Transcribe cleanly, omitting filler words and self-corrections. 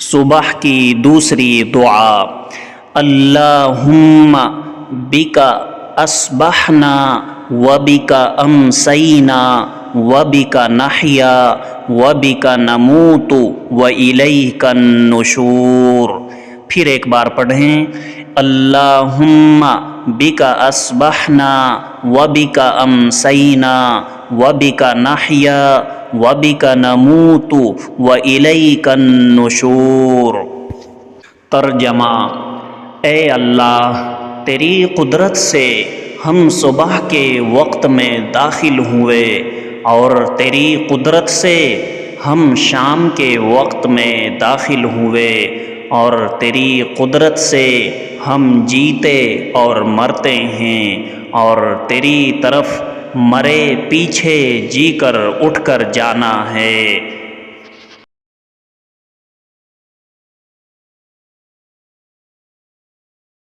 صبح کی دوسری دعا، اللہم بک اصبحنا وبک امسینا وبک نحیا وبک نموت والیک النشور۔ پھر ایک بار پڑھیں، اللہم بک اصبحنا وبک امسینا وبک نحیا وبک نموت والیک النشور۔ ترجمہ: اے اللہ، تیری قدرت سے ہم صبح کے وقت میں داخل ہوئے اور تیری قدرت سے ہم شام کے وقت میں داخل ہوئے اور تیری قدرت سے ہم جیتے اور مرتے ہیں اور تیری طرف مرے پیچھے جی کر اٹھ کر جانا ہے۔